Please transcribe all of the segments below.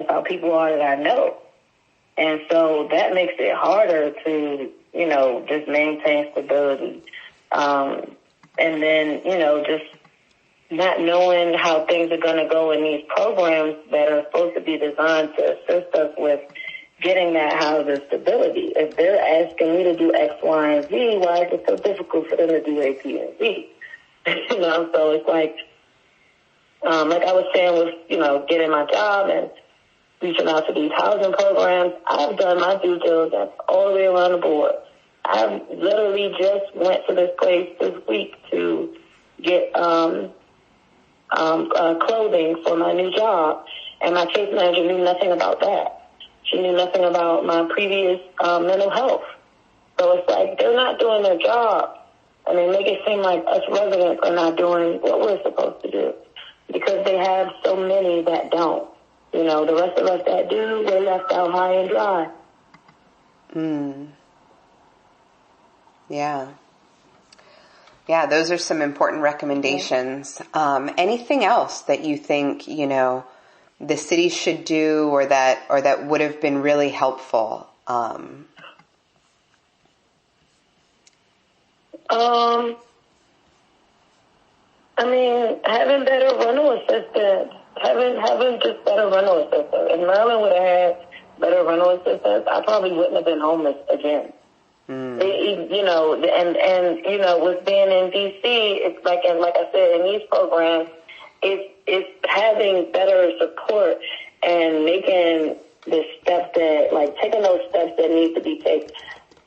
about people are that I know. And so that makes it harder to, just maintain stability. And then, just not knowing how things are going to go in these programs that are supposed to be designed to assist us with getting that housing stability. If they're asking me to do X, Y, and Z, why is it so difficult for them to do A, B, and Z? So it's like I was saying with, getting my job and reaching out to these housing programs, I've done my due diligence all the way around the board. I literally just went to this place this week to get clothing for my new job, and my case manager knew nothing about that. She knew nothing about my previous mental health. So it's like they're not doing their job. I mean, make it seem like us residents are not doing what we're supposed to do because they have so many that don't. The rest of us that do, we're left out high and dry. Yeah. Yeah, those are some important recommendations. Anything else that you think, the city should do or that would have been really helpful? Having better rental assistance. Having just better rental assistance. If Maryland would have had better rental assistance, I probably wouldn't have been homeless again. With being in D.C., it's like I said, in these programs, it's having better support and making the steps taking those steps that need to be taken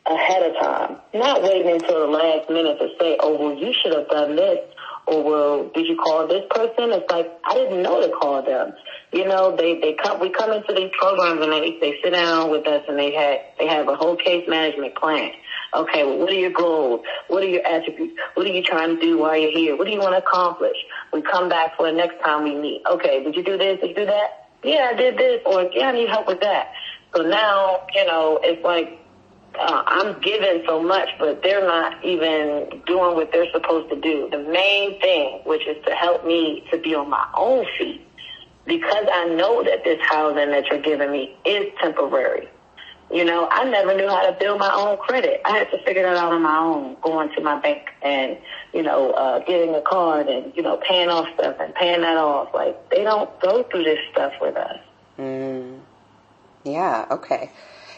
ahead of time. Not waiting until the last minute to say, oh, well, you should have done this. Or, well, did you call this person? It's like, I didn't know to call them. We come into these programs and they sit down with us and they have a whole case management plan. Okay, well, what are your goals? What are your attributes? What are you trying to do while you're here? What do you want to accomplish? We come back for the next time we meet. Okay, did you do this? Did you do that? Yeah, I did this. Or, yeah, I need help with that. So now, it's like, I'm giving so much, but they're not even doing what they're supposed to do. The main thing, which is to help me to be on my own feet, because I know that this housing that you're giving me is temporary. I never knew how to build my own credit. I had to figure that out on my own, going to my bank and, getting a card and, paying off stuff and paying that off. Like, they don't go through this stuff with us. Yeah, okay.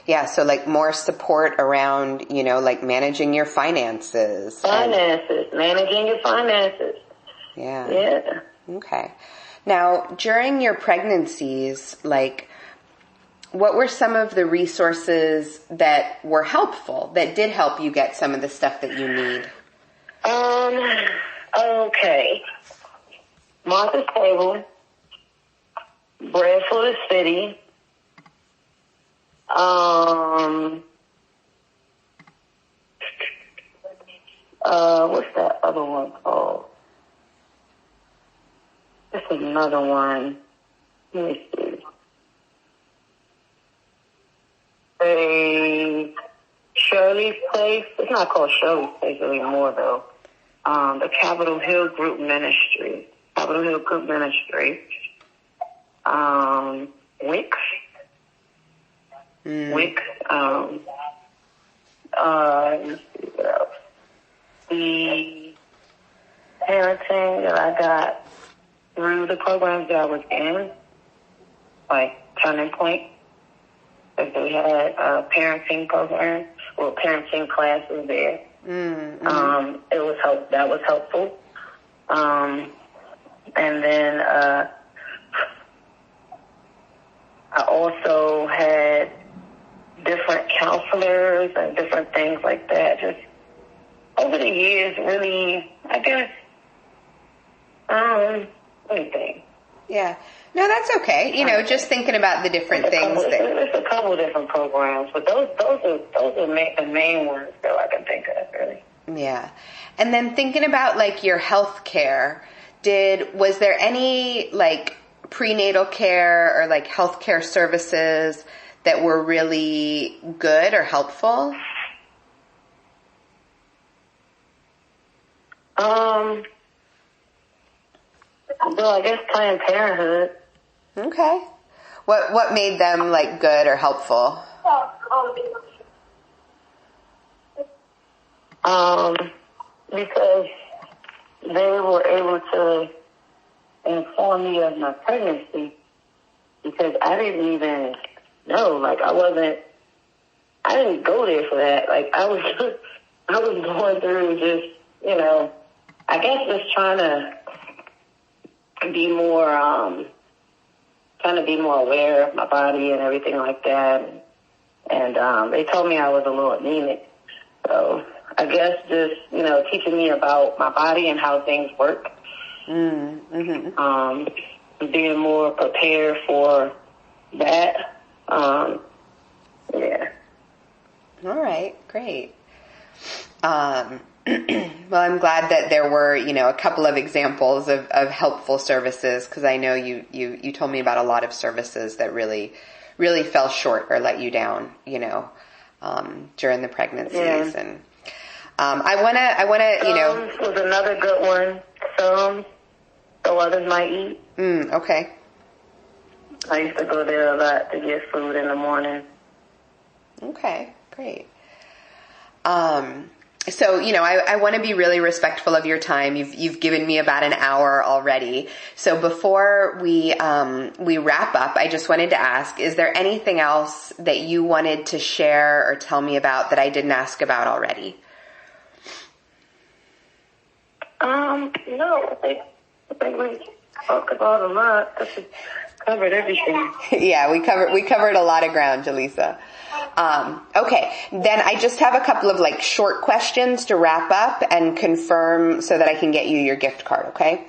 Yeah, so more support around, managing your finances. Managing your finances. Yeah. Yeah. Okay. Now, during your pregnancies, what were some of the resources that were helpful, that did help you get some of the stuff that you need? Okay. Martha's Table, Bread for the City, what's that other one called? This is another one. Let me see. Shirley's Place. It's not called Shirley's Place anymore, though. The Capitol Hill Group Ministry. Wix. Wix. Let me see what else. The parenting that I got through the programs that I was in, like Turning Point. They had a parenting program, parenting classes there. That was helpful. And then I also had different counselors and different things like that. Just over the years, really, I guess. Let me think. Yeah. No, that's okay. Just thinking about the different things. There's a couple of different programs, but those are the main ones that I can think of, really. Yeah. And then thinking about your health care, was there any prenatal care or health care services that were really good or helpful? Well, I guess Planned Parenthood. Okay. What made them like good or helpful? Because they were able to inform me of my pregnancy, because I didn't even know. Like, I didn't go there for that. Like, I was going through just, I guess just trying to be more aware of my body and everything like that. And they told me I was a little anemic. So I guess just, teaching me about my body and how things work. Mm-hmm. Being more prepared for that. Yeah. All right, great. Well, I'm glad that there were, a couple of examples of helpful services, because I know you told me about a lot of services that really fell short or let you down, during the pregnancies. Yeah. And I wanna, was another good one. So others might eat. Okay. I used to go there a lot to get food in the morning. Okay, great. So, I want to be really respectful of your time. You've given me about an hour already. So before we wrap up, I just wanted to ask, is there anything else that you wanted to share or tell me about that I didn't ask about already? No, I think we talked about a lot. Covered everything. Yeah, we covered a lot of ground, Jaleesa. Okay, then I just have a couple of short questions to wrap up and confirm so that I can get you your gift card. Okay.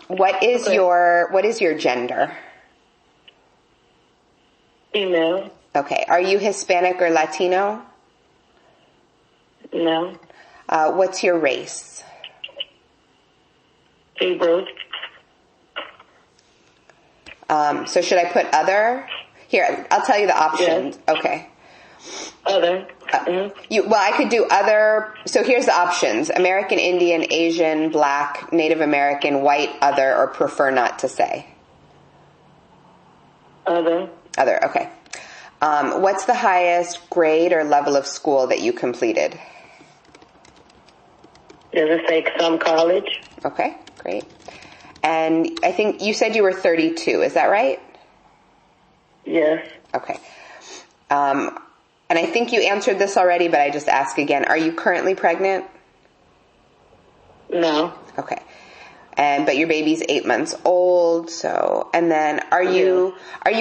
What is your gender? Female. Okay. Are you Hispanic or Latino? No. What's your race? Hebrew. So should I put other? Here, I'll tell you the options. Yes. Okay. Other. I could do other. So here's the options: American Indian, Asian, Black, Native American, white, other, or prefer not to say. Other. Other. Okay. What's the highest grade or level of school that you completed? Does it say some college? Okay, great. And I think you said you were 32. Is that right? Yes. Okay. And I think you answered this already, but I just ask again. Are you currently pregnant? No. Okay. But your baby's 8 months old. So, and then are you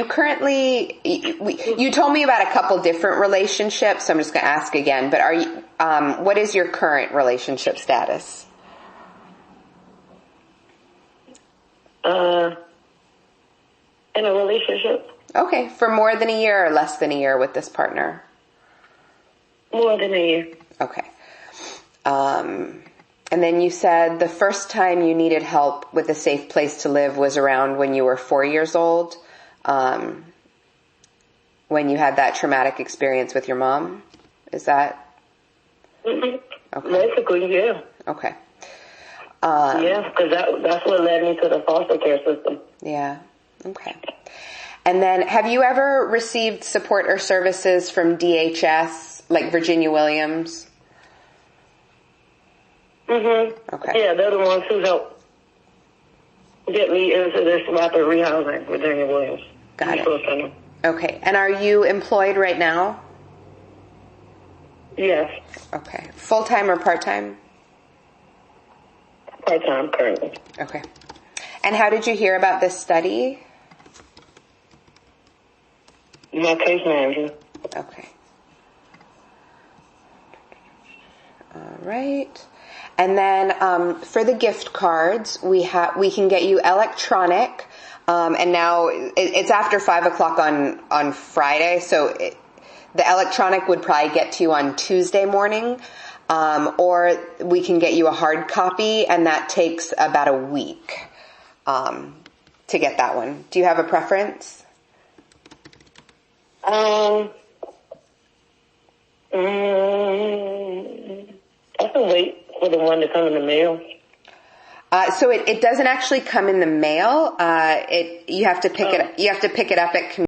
currently, you told me about a couple different relationships, so I'm just going to ask again, but are you, what is your current relationship status? In a relationship. Okay. For more than a year or less than a year with this partner? More than a year. Okay. And then you said the first time you needed help with a safe place to live was around when you were 4 years old, when you had that traumatic experience with your mom. Is that? Mm-hmm. Okay. Basically, yeah. Okay. Yeah, because that's what led me to the foster care system. Yeah. Okay. And then have you ever received support or services from DHS, like Virginia Williams? Mm-hmm. Okay. Yeah, they're the ones who helped get me into this rapid rehousing, Virginia Williams. Got it. Okay. And are you employed right now? Yes. Okay. Full-time or part-time? Part-time currently. Okay. And how did you hear about this study? My case manager. Okay. All right. And then for the gift cards, we can get you electronic. And now it's after 5 o'clock on Friday, so the electronic would probably get to you on Tuesday morning. Or we can get you a hard copy, and that takes about a week to get that one. Do you have a preference? I can wait for the one to come in the mail. So it doesn't actually come in the mail. You have to pick it up at